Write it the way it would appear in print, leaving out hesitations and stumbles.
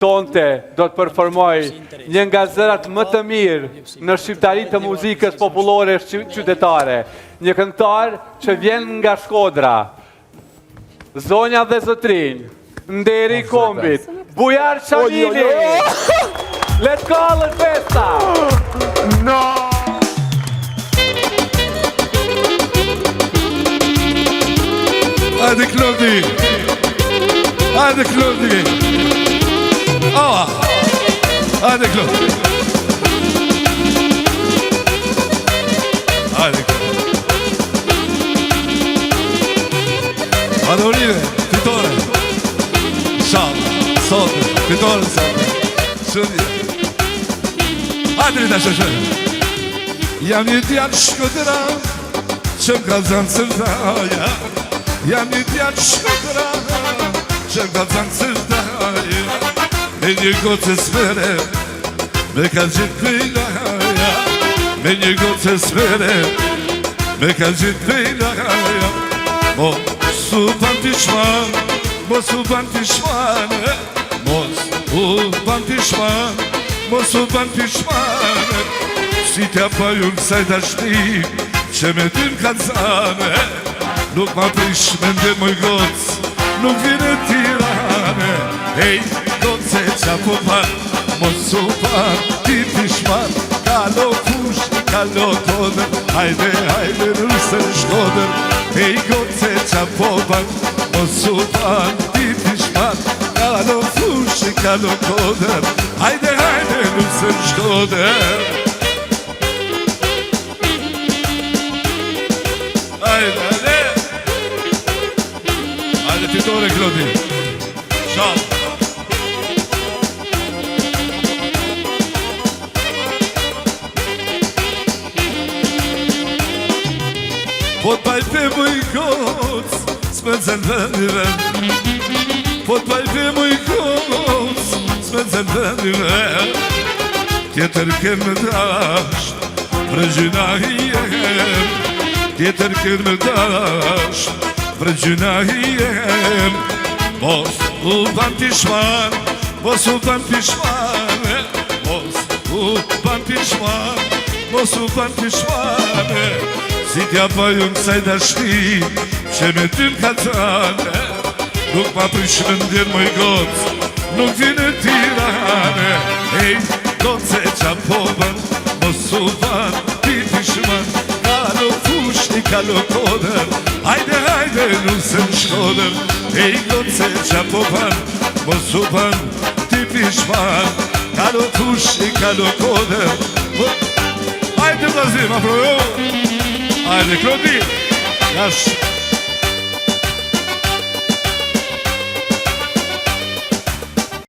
Tonte do të performoj një nga zërat më të mirë në shqiptaritë të muzikës popullore qytetare. Një këngëtar që vjen nga Shkodra. Zonja dhe zotrinj, nderi kombit, Bujar Çamili. Let's call it festa! No! Hajde Klodi! Hajde Klodi! Hajde Klodi! Hajde Klodi! Adorire, fitore! Shalom, sote, fitore sote! Shudje! Hajde Rita Shoshoja! Jam një djanë Shkodra, që më ka zanë sërdaja. Jam një djanë Shkodra, që më ka zanë sërdaja. Me një gotë smere, me ka gjithë pëjlaja. Me një gotë smere, me ka gjithë pëjlaja. Mos u ban pishman, mos u ban pishman. Mos u ban pishman, mos u ban pishman. Si t'ja pajur saj dashni, që me ty m'kanë zane. Nuk ma prish me ndër moj goc, nuk vine tirane. Hej, goce qa po ban, mos u ban ti pishman. Kalo fush, kalo toner, hajde, hajde nërse në Shkodër. Hej, goce qa po ban, mos u ban ti pishman. Kalo fush, kalo toner, hajde, hajde nërse në Shkodër. Hajde, hajde! Hajde, fitore, Klodi! Shalom! Po t'pajpe mu i koc, s'me zën vendive. Po t'pajpe mu i koc, s'me zën vendive. Tjetër kemë dash, vrëgjyna i jem. Tjetër kemë dash, vrëgjyna i jem. Mos u ban pishman, mos u ban pishman. Mos u ban pishman, mos u ban pishman. Si t'ja pajun saj dashni, që me ty m'ka zane. Nuk ma prish me ndjer moj goc, nuk vine tirane. Ej, goce qa po ban, mos u ban ti pishman. Kalo fushni, kalo koder, hajde, hajde nuse në Shkodër. Ej, goce qa po ban, mos u ban ti pishman. Kalo fushni, kalo koder. Hajde vlazim, afro jo! Hajde, Klodi! Jash!